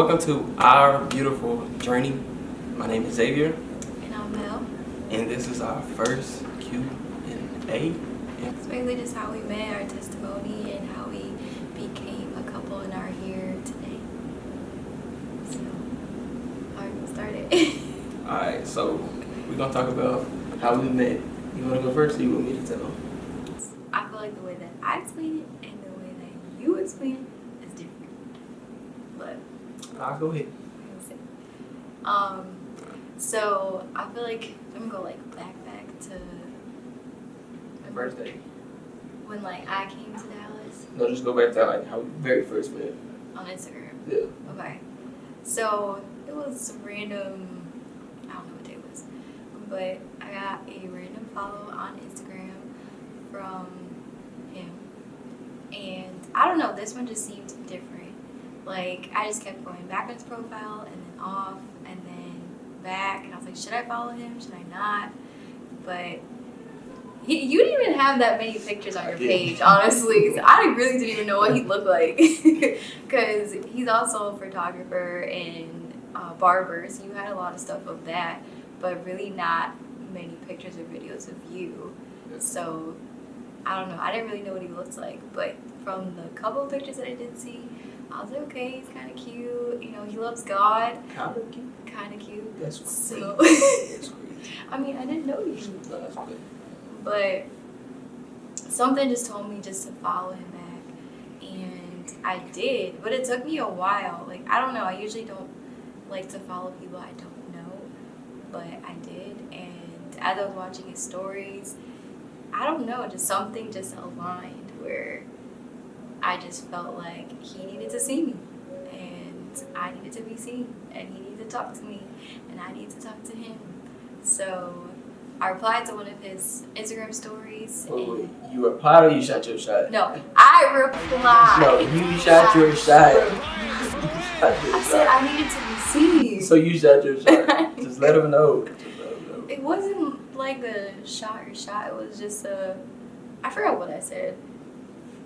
Welcome to our beautiful journey. My name is Xavier, And I'm Mel. and this is our first Q&A. It's basically just how we met, our testimony, and how we became a couple and are here today. So, alright, we'll start it. Alright, so we're gonna talk about how we met. You wanna go first, or you want me to tell them? I feel like the way that I explain it and the way that you explain it is different. But I'll go ahead. So I feel like I'm gonna go back to First day. when I came to Dallas No, just go back to how we very first met. on Instagram. Yeah. Okay. So it was some random, I don't know what day it was, but I got a random follow on Instagram from him. And I don't know, this one just seemed different. I just kept going back on his profile and then off and then back. And I was like, should I follow him? Should I not? But you didn't even have that many pictures on your page, honestly. So I really didn't even know what he looked like. Because he's also a photographer and barber, so you had a lot of stuff of that, but really not many pictures or videos of you. So I don't know. I didn't really know what he looks like, but from the couple of pictures that I did see, I was like, okay, he's kind of cute. You know, he loves God. Kind of cute. Kind of cute. That's crazy. So, That's crazy. I mean, I didn't know you. No, that's good. But something just told me just to follow him back. And I did. But it took me a while. I don't know. I usually don't like to follow people I don't know. But I did. And as I was watching his stories, I don't know. Just something just aligned where I just felt like he needed to see me. And I needed to be seen. And he needed to talk to me. And I needed to talk to him. So I replied to one of his Instagram stories. Wait, you replied or you shot your shot? No, I replied. No, you shot your shot. I said I needed to be seen. So you shot your shot. Just let him know. It wasn't like a shot or shot. It was just I forgot what I said.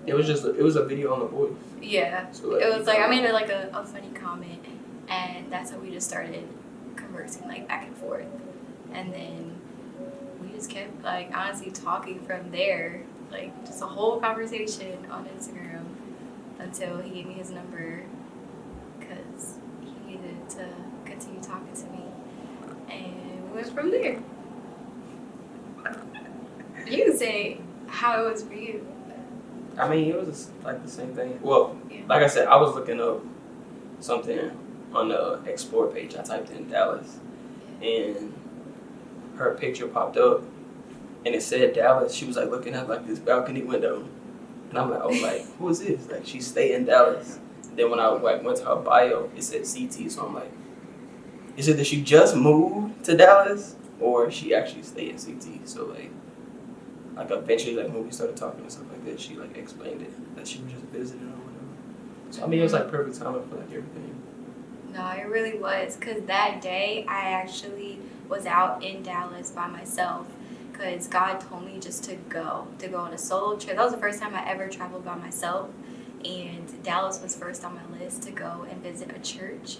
It was a video on The Voice. Yeah. So It was I made a funny comment, and that's how we just started conversing back and forth. And then we just kept honestly talking from there, just a whole conversation on Instagram until he gave me his number because he needed to continue talking to me, and we went from there. You can say how it was for you. I mean, it was the same thing. Well, Yeah. like I said, I was looking up something on the Explore page. I typed in Dallas, and her picture popped up, and it said Dallas. She was looking at this balcony window, and I'm like, oh, who is this? She stay in Dallas. Then when I went to her bio, it said CT. So I'm like, is it that she just moved to Dallas, or she actually stayed in CT? So eventually when we started talking and stuff like that, she explained it that she was just visiting or whatever. So I mean, it was perfect timing for everything. No, it really was, because that day I actually was out in Dallas by myself because God told me just to go on a solo trip. That was the first time I ever traveled by myself, and Dallas was first on my list to go and visit a church.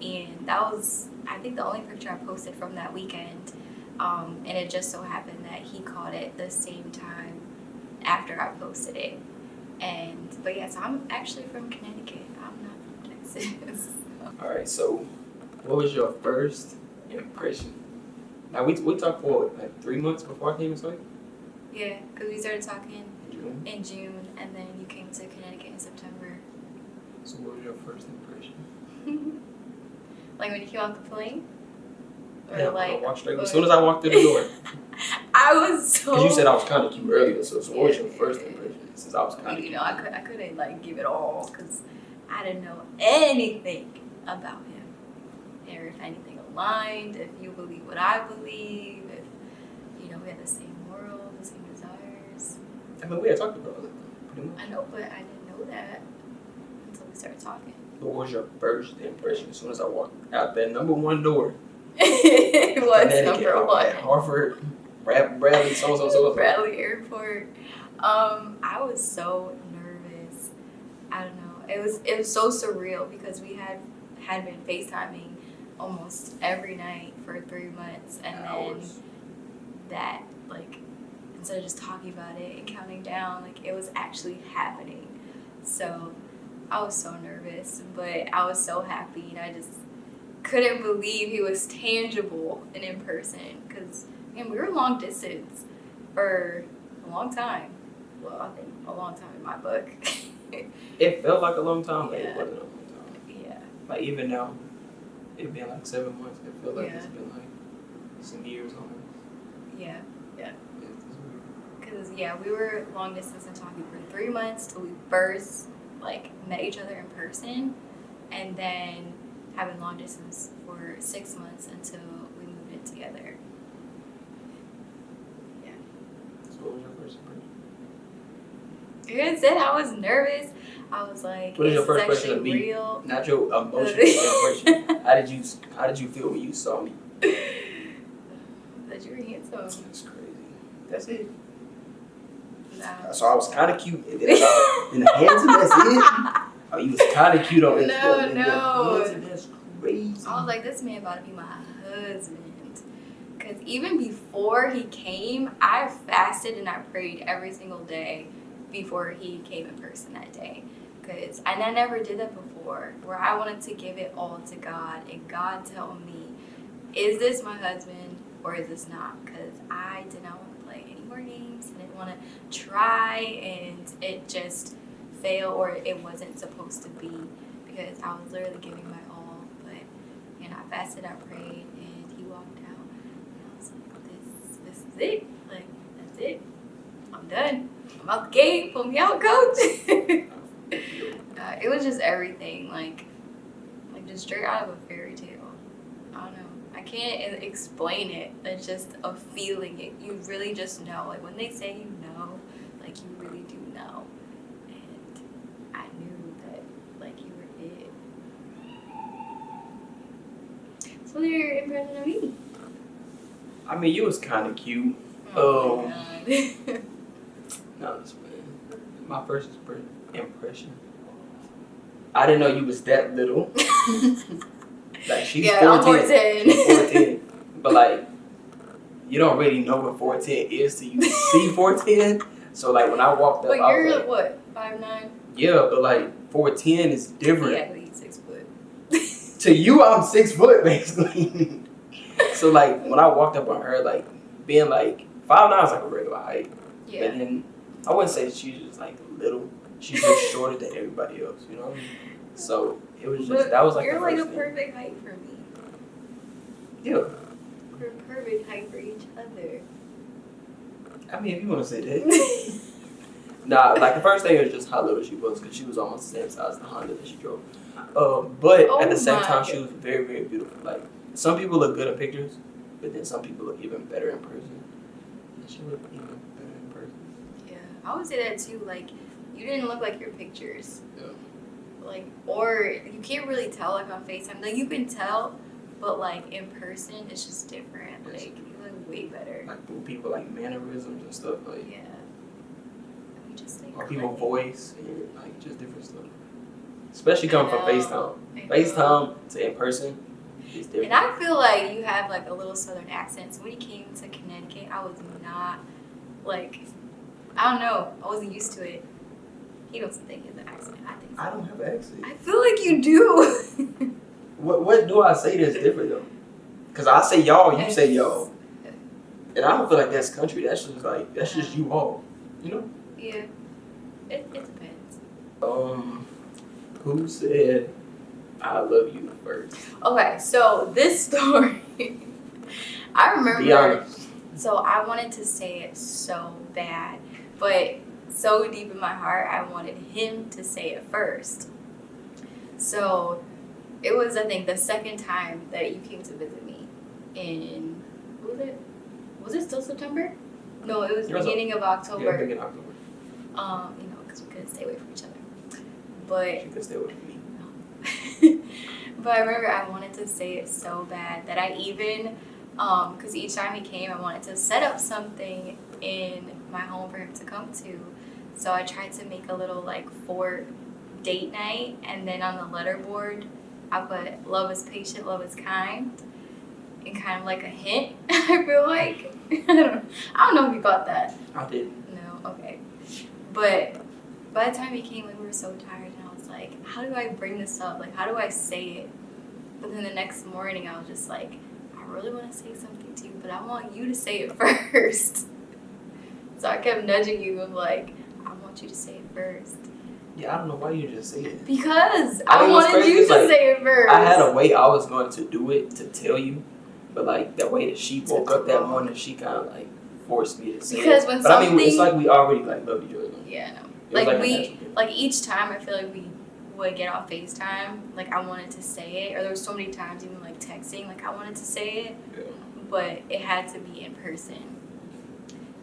And that was, I think, the only picture I posted from that weekend. And it just so happened that he caught it the same time after I posted it. But yeah, so I'm actually from Connecticut. I'm not from Texas. All right, so what was your first impression? Now, we talked for 3 months before I came to Sway? Yeah, because we started talking June. in June, and then you came to Connecticut in September. So what was your first impression? When you came off the plane? Or Yeah, I walked straight. As soon as I walked through the door. I was so... Because you said I was kind of cute earlier, so what was your first impression? Since I was kind of cute. I couldn't give it all, because I didn't know anything about him. Or if anything aligned, if you believe what I believe, if, we had the same world, the same desires. I mean, we had talked about it, pretty much. I know, but I didn't know that until we started talking. What was your first impression as soon as I walked out that number one door? It was number one. Hartford, Bradley, so. Bradley Airport. I was so nervous. I don't know. It was so surreal because we had had been FaceTiming almost every night for 3 months, and Hours. then that, like, instead of just talking about it and counting down, like, it was actually happening. So I was so nervous, but I was so happy, and I just couldn't believe he was tangible and in person, because we were long distance for a long time. Well, I think a long time in my book. It felt like a long time, but Yeah. it wasn't a long time. Yeah. Like even now, it's been like 7 months. It feels like Yeah. it's been like some years almost. Yeah. It's weird. Because, we were long distance and talking for 3 months till we first, like, met each other in person. And then having long distance for 6 months until we moved in together. So what was your first impression? Like I said, I was nervous. I was like, What is your is first this impression of actually me? real? Not your emotional impression. How did you feel when you saw me? That you were handsome. That's crazy. That's it. No. So I was kind of cute, and then in the handsome, that's it. Oh, you was kind of cute on Instagram. No, and then no. handsome, that's crazy. I was like, this man about to be my husband. Because even before he came, I fasted and I prayed every single day before he came in person that day. And I never did that before, where I wanted to give it all to God and God tell me, is this my husband or is this not? Because I did not want to play any more games. I didn't want to try, and it just failed, or it wasn't supposed to be, because I was literally giving my all. But I fasted, I prayed, and he walked out, and I was like, this is it. Like, that's it. I'm done. I'm out the game. Pull me out, coach. It was just everything, like just straight out of a fairy tale. I don't know. I can't explain it. It's just a feeling. You really just know. Like when they say you know, like you really do know. And I knew that, like, you were it. So what are your impression of me? I mean, you was kind of cute. Oh my God. No, this man. My first impression. I didn't know you was that little. Like she's 14. I'm 14. She's 14. But like, you don't really know what 14 is till you see 14. So like when I walked up, But I you're was like, what, 5'9"? yeah, but like 14 is different. Yeah, he's 6 foot. To you, I'm 6 foot basically. So like when I walked up on her, like being like 5'9" is like a regular height. Yeah. But then I wouldn't say she's just like little. She's just shorter than everybody else, you know what I mean? So it was just But that was like you're the like first a thing. perfect height for me. Yeah. We're a perfect height for each other. I mean, if you want to say that. Nah, like the first thing was just how little she was, because she was almost the same size as the Honda that she drove. But at the same time, she was very, very beautiful. Like some people look good in pictures, but then some people look even better in person. And she looked even better in person. Yeah, I would say that too. Like, you didn't look like your pictures. Yeah. Like, or you can't really tell, like, on FaceTime. Like, you can tell, but, like, in person, it's just different. Yes. Like, you look way better. Like when people like mannerisms and stuff, like Yeah. We just, like, or people click. voice and like just different stuff. Especially coming from I know. FaceTime. I know. FaceTime to in person is different. And I feel like you have, like, a little southern accent. So when you came to Connecticut, I was not, like, I don't know. I wasn't used to it. He doesn't think he has an accent. I think so. I don't have an accent. I feel like you do. What do I say that's different though? Cause I say y'all, you say y'all, and I don't feel like that's country. That's just like just you all, you know. Yeah. It depends. Who said I love you first? Okay, so this story, I remember. Be honest. So I wanted to say it so bad, but so deep in my heart, I wanted him to say it first. So it was, I think, the second time that you came to visit me in, what was it? Was it still September? No, it was It was beginning of Yeah, October. big in October. Because we couldn't stay away from each other. But She could stay with me. but I remember I wanted to say it so bad that I even, because each time he came, I wanted to set up something in my home for him to come to. So I tried to make a little like fort date night, and then on the letterboard, I put love is patient, love is kind, and kind of like a hint. I feel like I don't know if you got that. I did. No, okay. But by the time he came, like we were so tired, and I was like, how do I bring this up? Like, how do I say it? But then the next morning, I was just like, I really want to say something to you, but I want you to say it first. So I kept nudging you of like, I want you to say it first. Yeah, I don't know why you just say it. Because I I mean, what's wanted crazy you is, to like, say it first. I had a way I was going to do it to tell you, but like the way that she woke up that morning, she kind of like forced me to say because it. when But something, I mean, it's like we already like loved each other. yeah, no. It was Like a we, natural thing. like each time I feel like we would get off FaceTime, like I wanted to say it, or there was so many times even like texting, like I wanted to say it, Yeah. but it had to be in person.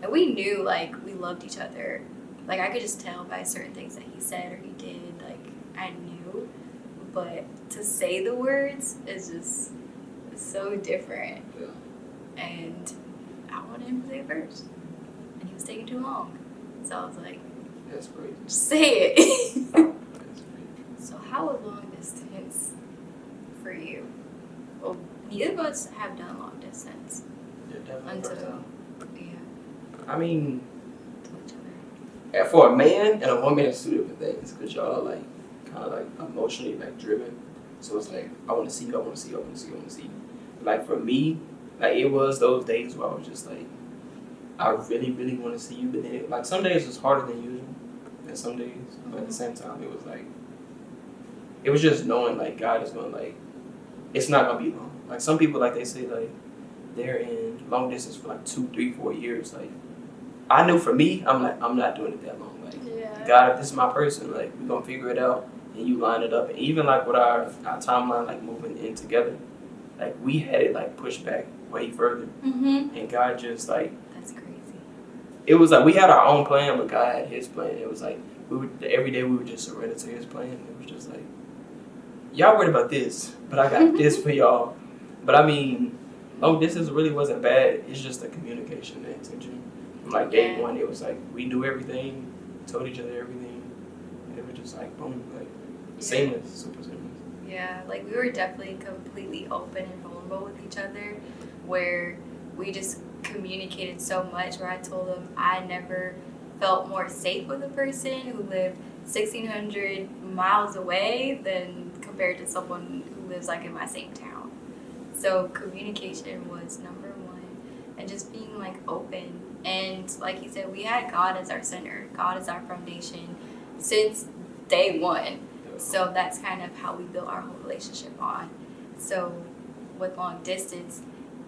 And we knew like we loved each other. Like I could just tell by certain things that he said or he did, like I knew. But to say the words is just so different. Yeah. And I wanted him to say it first. And he was taking too long. So I was like, That's great. just say it. That's great. So how was long distance for you? Well, neither of us have done long distance Yeah, definitely. until, First time. yeah, I mean, to each other. for a man and a woman, it's two different things because y'all are like kind of like emotionally like driven. So it's like I want to see you, I want to see you, I want to see you, I want to see you. Like for me, like it was those days where I was just like, I really, really want to see you, but then it, like some days it was harder than usual, and some days, but at the same time it was like, it was just knowing like God is going to like, it's not gonna be long. Like some people like they say like they're in long distance for like 2, 3, 4 years. Like I knew for me, I'm like I'm not doing it that long. Like Yeah. God, if this is my person, like we're gonna figure it out and you line it up. And even like with our timeline like moving in together, like we had it like pushed back way further. Mm-hmm. And God just like That's crazy. it was like we had our own plan, but God had His plan. It was like we would every day we would just surrender to His plan. It was just like y'all worried about this, but I got this for y'all. But I mean, long distance really wasn't bad. It's just the communication and attention. From like day Yeah. one, it was like we knew everything, told each other everything. And it was just like boom, like seamless, super seamless. Yeah, like we were definitely completely open and vulnerable with each other, where we just communicated so much. Where I told him I never felt more safe with a person who lived 1,600 miles away than compared to someone who lives like in my same town. So communication was number one, and just being like open. And like he said, we had God as our center. God is our foundation since day one. So that's kind of how we built our whole relationship on. So with long distance,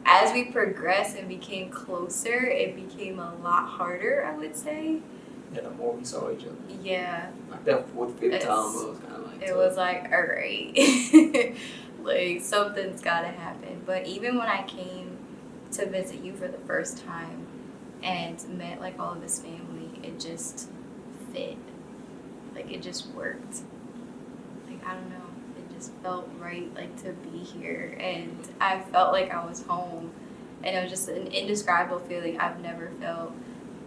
as we progressed and became closer, it became a lot harder, I would say. And the more we saw each other, Yeah, like that fourth, fifth It's- time was kind of like it tough. was like, all right, like something's gotta happen. But even when I came to visit you for the first time and met like all of his family, it just fit. Like it just worked. Like I don't know, it just felt right, like to be here, and I felt like I was home, and it was just an indescribable feeling I've never felt,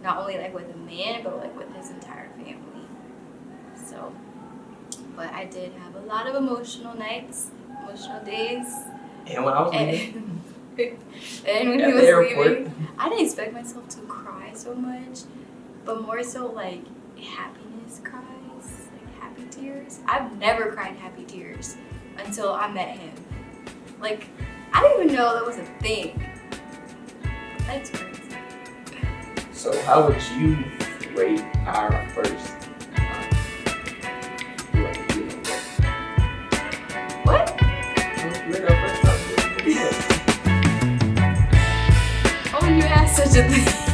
not only like with a man, but like with his entire family. So, but I did have a lot of emotional nights, emotional days, And when I was leaving and when at he the was airport, leaving, I didn't expect myself to cry so much, but more so like happiness cries, like happy tears. I've never cried happy tears until I met him. Like, I didn't even know that was a thing. That's crazy. so how would you rate our first time? Like, you know, What? how would you rate our first time? Oh, you asked such a thing.